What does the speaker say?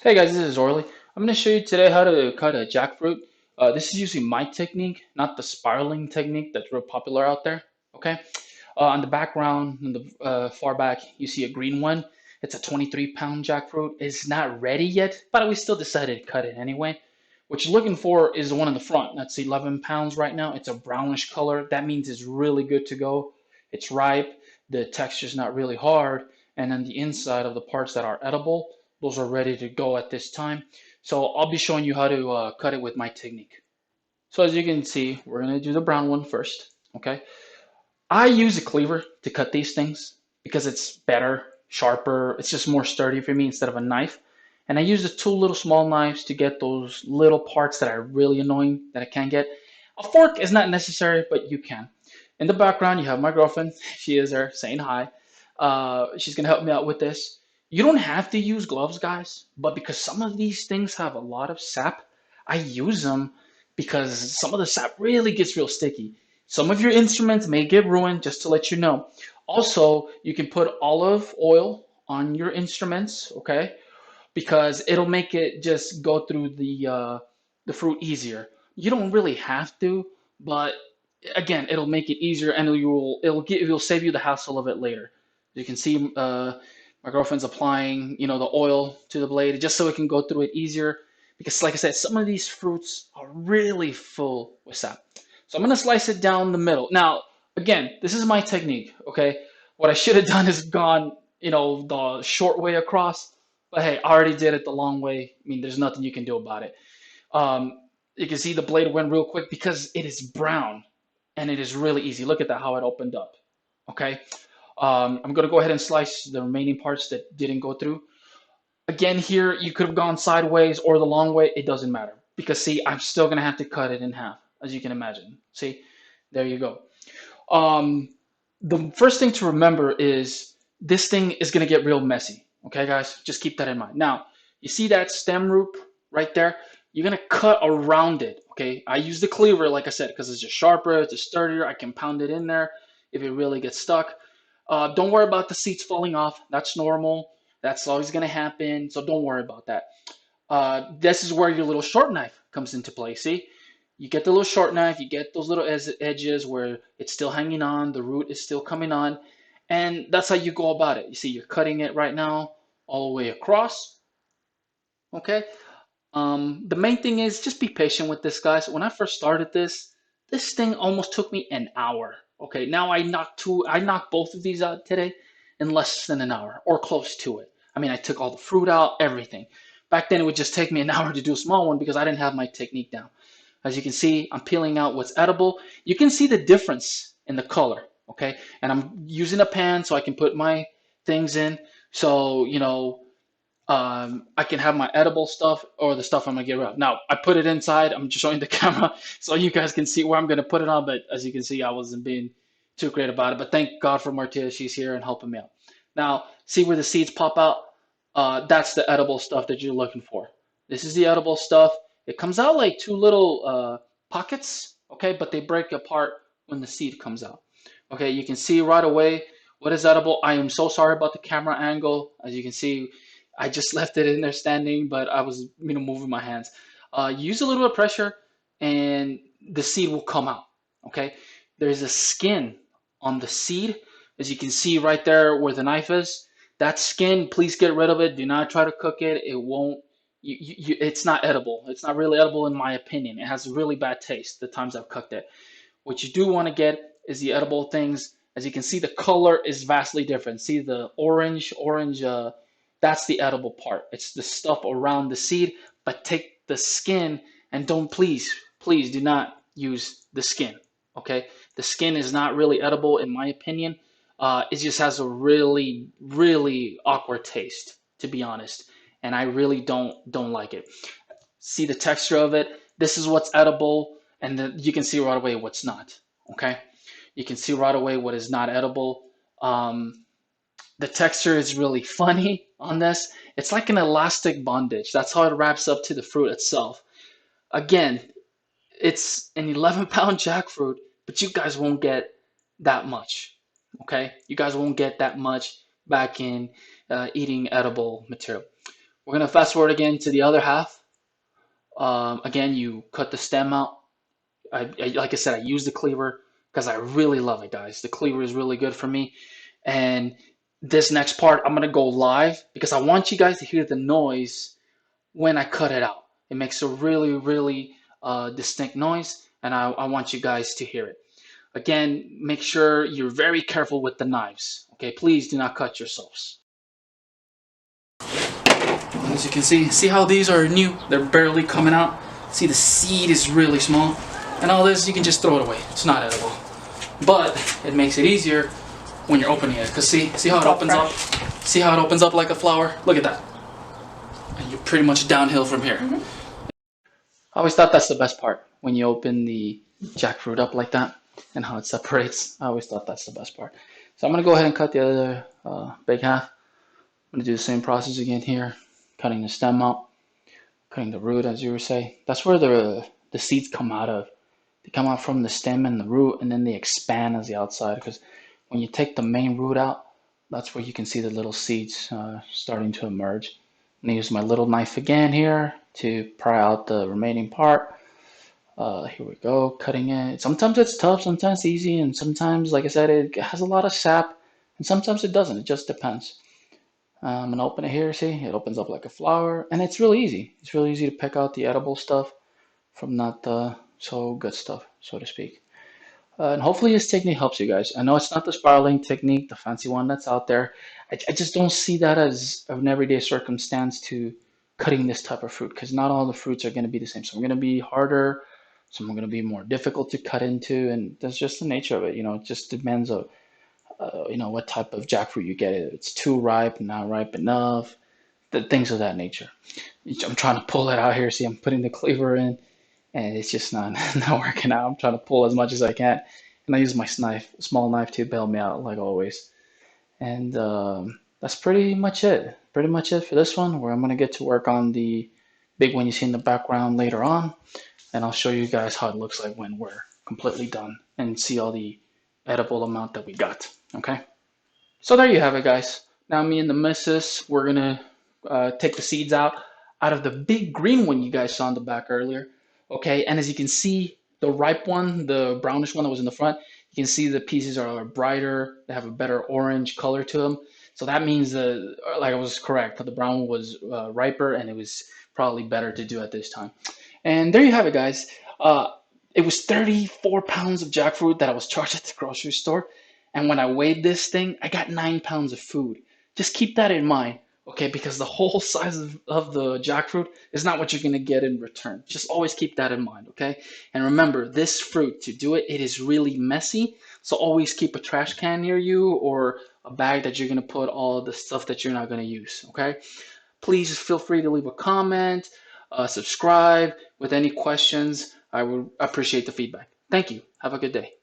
Hey guys, this is Orly. I'm going to show you today how to cut a jackfruit. This is using my technique, not the spiraling technique that's real popular out there. Okay. On the background, in the far back, you see a green one. It's a 23-pound jackfruit. It's not ready yet, but we still decided to cut it anyway. What you're looking for is the one in the front. That's 11 pounds right now. It's a brownish color. That means it's really good to go. It's ripe. The texture's not really hard. And then the inside of the parts that are edible, those are ready to go at this time. So I'll be showing you how to cut it with my technique. So as you can see, we're going to do the brown one first. Okay. I use a cleaver to cut these things because it's better, sharper. It's just more sturdy for me instead of a knife. And I use the two little small knives to get those little parts that are really annoying that I can't get. A fork is not necessary, but you can. In the background, you have my girlfriend. She is there saying hi. She's going to help me out with this. You don't have to use gloves, guys, but because some of these things have a lot of sap, I use them because some of the sap really gets real sticky. Some of your instruments may get ruined, just to let you know. Also, you can put olive oil on your instruments, okay? Because it'll make it just go through the fruit easier. You don't really have to, but again, it'll make it easier, and it'll save you the hassle of it later. You can see my girlfriend's applying, the oil to the blade just so it can go through it easier. Because, like I said, some of these fruits are really full with sap. So I'm gonna slice it down the middle. Now, again, this is my technique. Okay, what I should have done is gone, the short way across. But hey, I already did it the long way. I mean, there's nothing you can do about it. You can see the blade went real quick because it is brown and it is really easy. Look at that, how it opened up. Okay. I'm going to go ahead and slice the remaining parts that didn't go through. Again, here, you could have gone sideways or the long way. It doesn't matter because, see, I'm still going to have to cut it in half, as you can imagine. See, there you go. Um, the first thing to remember is this thing is going to get real messy. Okay, guys, just keep that in mind. Now, you see that stem root right there? You're going to cut around it. Okay, I use the cleaver, like I said, because it's just sharper, it's just sturdier. I can pound it in there if it really gets stuck. Don't worry about the seeds falling off. That's normal. That's always going to happen. So don't worry about that. This is where your little short knife comes into play. See, you get the little short knife, you get those little edges where it's still hanging on, the root is still coming on, and that's how you go about it. You see, you're cutting it right now all the way across. Okay. The main thing is just be patient with this, guys. When I first started this thing almost took me an hour. Okay, now I knocked both of these out today in less than an hour or close to it. I mean, I took all the fruit out, everything. Back then, it would just take me an hour to do a small one because I didn't have my technique down. As you can see, I'm peeling out what's edible. You can see the difference in the color, okay? And I'm using a pan so I can put my things in. So, I can have my edible stuff or the stuff I'm gonna get rid of. Now, I put it inside. I'm just showing the camera so you guys can see where I'm gonna put it on. But as you can see, I wasn't being too great about it. But thank God for Martia. She's here and helping me out. Now, see where the seeds pop out? That's the edible stuff that you're looking for. This is the edible stuff. It comes out like two little pockets, okay? But they break apart when the seed comes out. Okay, you can see right away what is edible. I am so sorry about the camera angle. As you can see, I just left it in there standing, but I was, moving my hands. Use a little bit of pressure, and the seed will come out. Okay, there's a skin on the seed, as you can see right there where the knife is. That skin, please get rid of it. Do not try to cook it. It won't. It's not edible. It's not really edible in my opinion. It has really bad taste the times I've cooked it. What you do want to get is the edible things. As you can see, the color is vastly different. See the orange, that's the edible part. It's the stuff around the seed, but take the skin and don't, please do not use the skin. Okay? The skin is not really edible in my opinion. It just has a really, really awkward taste, to be honest. And I really don't like it. See the texture of it. This is what's edible, and then you can see right away what's not. Okay? You can see right away what is not edible. The texture is really funny on this. It's like an elastic bondage. That's how it wraps up to the fruit itself. Again, it's an 11-pound jackfruit, but you guys won't get that much. Okay? You guys won't get that much back in eating edible material. We're gonna fast forward again to the other half. Again, you cut the stem out. Like I said, I use the cleaver because I really love it, guys. The cleaver is really good for me. And this next part, I'm gonna go live because I want you guys to hear the noise when I cut it out. It makes a really, really distinct noise, and I want you guys to hear it. Again, make sure you're very careful with the knives. Okay, please do not cut yourselves. As you can see how these are new? They're barely coming out. See, the seed is really small. And all this, you can just throw it away. It's not edible. But it makes it easier when you're opening it. Because see how it opens up? See how it opens up like a flower? Look at that. And you're pretty much downhill from here. I always thought that's the best part. When you open the jackfruit up like that and how it separates. I always thought that's the best part. So I'm going to go ahead and cut the other big half. I'm going to do the same process again here. Cutting the stem out. Cutting the root, as you were saying. That's where the seeds come out of. They come out from the stem and the root, and then they expand as the outside. Because when you take the main root out, that's where you can see the little seeds starting to emerge. I'm going to use my little knife again here to pry out the remaining part. Here we go, cutting it. Sometimes it's tough, sometimes easy, and sometimes, like I said, it has a lot of sap, and sometimes it doesn't. It just depends. I'm gonna open it here. See, it opens up like a flower, and it's really easy. It's really easy to pick out the edible stuff from not the so good stuff, so to speak. And hopefully this technique helps you guys. I know it's not the spiraling technique, the fancy one that's out there. I just don't see that as an everyday circumstance to cutting this type of fruit because not all the fruits are going to be the same. Some are going to be harder, some are going to be more difficult to cut into, and that's just the nature of it. It just depends on what type of jackfruit you get. If it's too ripe, not ripe enough, the things of that nature. I'm trying to pull it out here. See, I'm putting the cleaver in and it's just not not working out. I'm trying to pull as much as I can, and I use my small knife to bail me out, like always. And that's pretty much it. Pretty much it for this one. Where I'm gonna get to work on the big one you see in the background later on, and I'll show you guys how it looks like when we're completely done and see all the edible amount that we got. Okay. So there you have it, guys. Now me and the missus, we're gonna take the seeds out of the big green one you guys saw in the back earlier. Okay, and as you can see, the ripe one, the brownish one that was in the front, you can see the pieces are brighter. They have a better orange color to them. So that means like I was correct, the brown one was riper and it was probably better to do at this time. And there you have it, guys. It was 34 pounds of jackfruit that I was charged at the grocery store. And when I weighed this thing, I got 9 pounds of food. Just keep that in mind, okay? Because the whole size of the jackfruit is not what you're going to get in return. Just always keep that in mind, okay? And remember, this fruit, to do it, it is really messy. So always keep a trash can near you or a bag that you're going to put all the stuff that you're not going to use, okay? Please feel free to leave a comment, subscribe with any questions. I would appreciate the feedback. Thank you. Have a good day.